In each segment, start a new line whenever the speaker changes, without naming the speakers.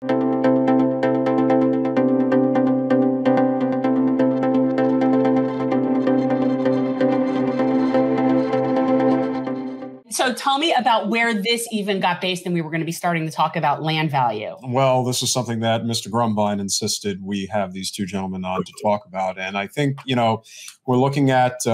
So tell me about where this even got based, and we were going to be starting to talk about land value.
Well, this is something that Mr. Grumbine insisted we have these two gentlemen on to talk about. And I think, we're looking at,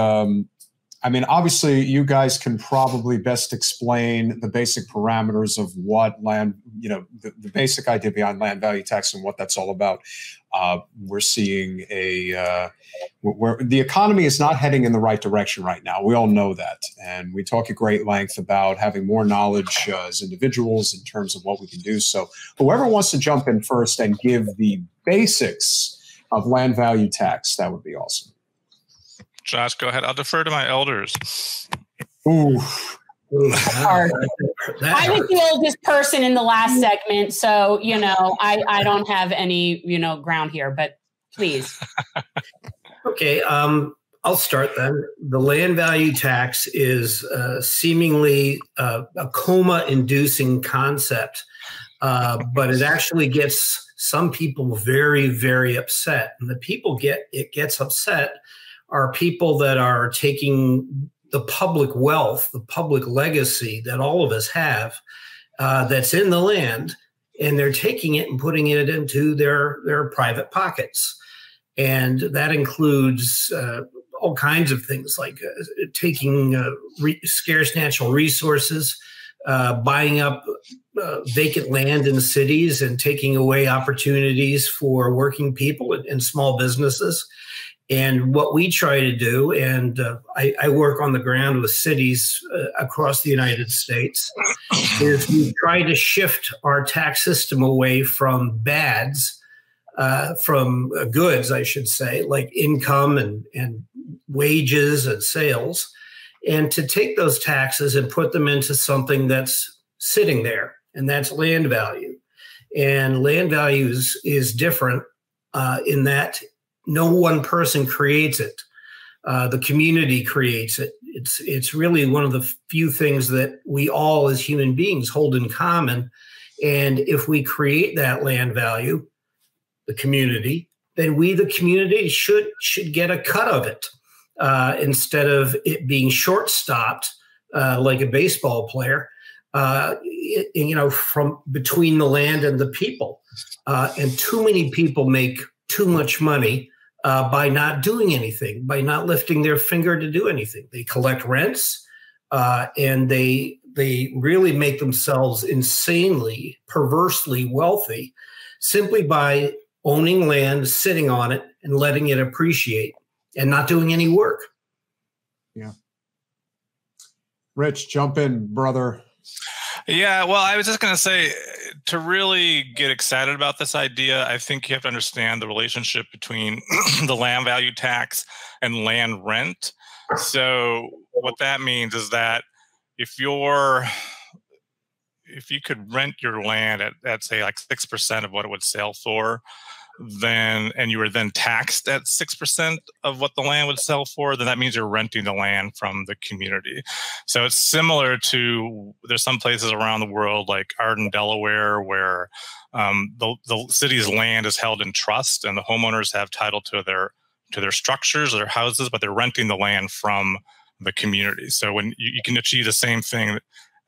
obviously you guys can probably best explain the basic parameters of what land, the basic idea behind land value tax and what that's all about. We're seeing where the economy is not heading in the right direction right now. We all know that. And we talk at great length about having more knowledge as individuals in terms of what we can do. So whoever wants to jump in first and give the basics of land value tax, that would be awesome.
Josh, go ahead. I'll defer to my elders.
Ooh.
I was the oldest person in the last segment, so I don't have any ground here, but please.
Okay, I'll start then. The land value tax is seemingly a coma-inducing concept, but it actually gets some people very, very upset, and the people it gets upset are people that are taking the public wealth, the public legacy that all of us have that's in the land, and they're taking it and putting it into their private pockets. And that includes all kinds of things like taking scarce natural resources, buying up vacant land in cities and taking away opportunities for working people and small businesses. And what we try to do, and I work on the ground with cities across the United States, is we try to shift our tax system away from from goods, I should say, like income and wages and sales, and to take those taxes and put them into something that's sitting there, and that's land value. And land value is different in that no one person creates it. The community creates it. It's really one of the few things that we all as human beings hold in common. And if we create that land value, the community, then we, the community, should get a cut of it instead of it being short-stopped like a baseball player, from between the land and the people. And too many people make too much money by not doing anything, by not lifting their finger to do anything. They collect rents, and they really make themselves insanely, perversely wealthy simply by owning land, sitting on it, and letting it appreciate and not doing any work.
Yeah. Rich, jump in, brother.
Yeah, well, I was just going to say, to really get excited about this idea, I think you have to understand the relationship between the land value tax and land rent. So what that means is that if you could rent your land at say like 6% of what it would sell for, and you were then taxed at 6% of what the land would sell for, then that means you're renting the land from the community. So it's similar to, there's some places around the world like Arden, Delaware, where the city's land is held in trust and the homeowners have title to their structures, their houses, but they're renting the land from the community. So when you can achieve the same thing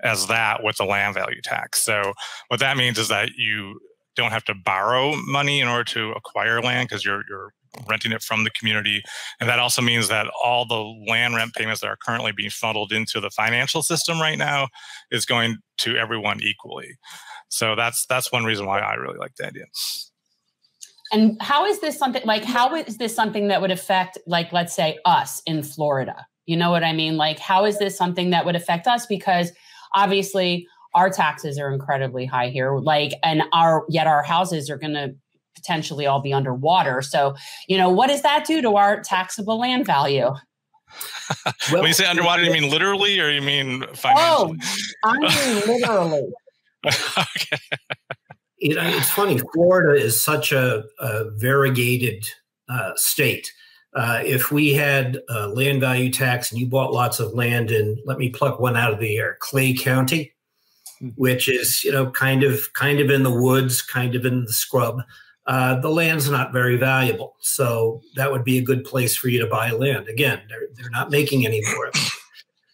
as that with the land value tax. So what that means is that you don't have to borrow money in order to acquire land because you're renting it from the community. And that also means that all the land rent payments that are currently being funneled into the financial system right now is going to everyone equally. So that's one reason why I really like the idea.
And how is this something that would affect, like, let's say us in Florida? You know what I mean? Like, how is this something that would affect us? Because obviously our taxes are incredibly high here, and our houses are going to potentially all be underwater. So, what does that do to our taxable land value?
When you say underwater, you mean literally or you mean financially?
Oh, I mean literally.
Okay.
It's funny. Florida is such a variegated state. If we had a land value tax and you bought lots of land in, let me pluck one out of the air, Clay County, which is, kind of in the woods, kind of in the scrub, the land's not very valuable. So that would be a good place for you to buy land. Again, they're not making any more of it.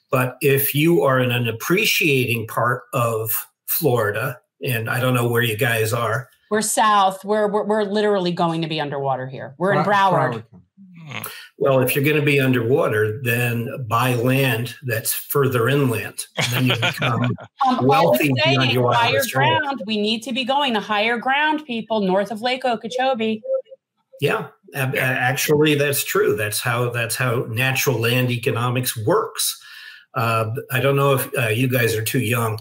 But if you are in an appreciating part of Florida, and I don't know where you guys are.
We're south. We're literally going to be underwater here. We're in Broward.
Well, if you're going to be underwater, then buy land that's further inland. And then you become wealthy beyond your
higher ground. We need to be going to higher ground, people, north of Lake Okeechobee.
Yeah, actually, that's true. That's how natural land economics works. I don't know if you guys are too young.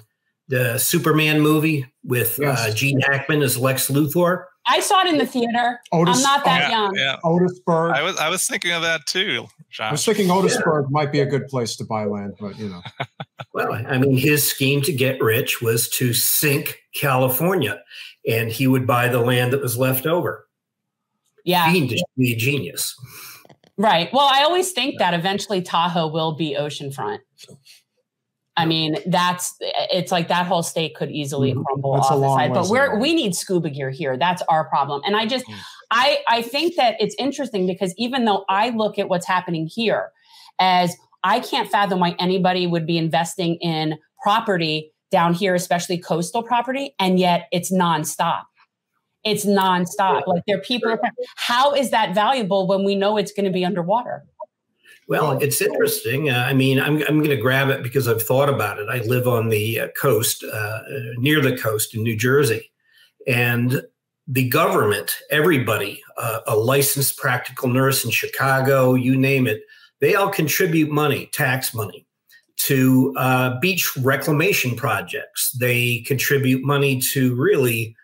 The Superman movie with Gene Hackman as Lex Luthor. I saw it in the theater. I'm not that young.
Yeah.
Otisburg.
I was thinking of that too, John.
I was thinking Otisburg might be a good place to buy land, but
Well, I mean, his scheme to get rich was to sink California, and he would buy the land that was left over.
Yeah.
Fiendish, be a genius.
Right. Well, I always think that eventually Tahoe will be oceanfront. I mean, it's like that whole state could easily crumble off the side, but we need scuba gear here. That's our problem. And I think that it's interesting because even though I look at what's happening here as I can't fathom why anybody would be investing in property down here, especially coastal property. And yet it's nonstop. It's nonstop. Like there are people. How is that valuable when we know it's going to be underwater?
Well, it's interesting. I mean, I'm going to grab it because I've thought about it. I live on the coast, near the coast in New Jersey. And the government, everybody, a licensed practical nurse in Chicago, you name it, they all contribute money, tax money, to beach reclamation projects. They contribute money to really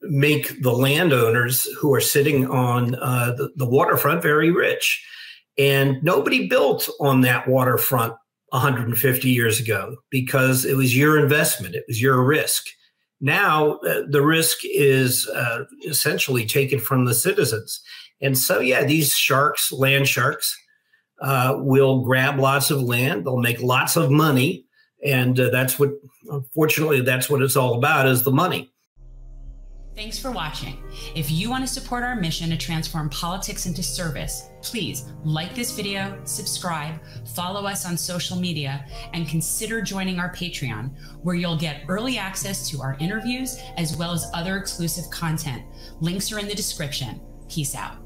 make the landowners who are sitting on the waterfront very rich. And nobody built on that waterfront 150 years ago because it was your investment. It was your risk. Now the risk is essentially taken from the citizens. And so, yeah, these sharks, land sharks, will grab lots of land. They'll make lots of money. And unfortunately, that's what it's all about, is the money.
Thanks for watching. If you want to support our mission to transform politics into service, please like this video, subscribe, follow us on social media, and consider joining our Patreon, where you'll get early access to our interviews as well as other exclusive content. Links are in the description. Peace out.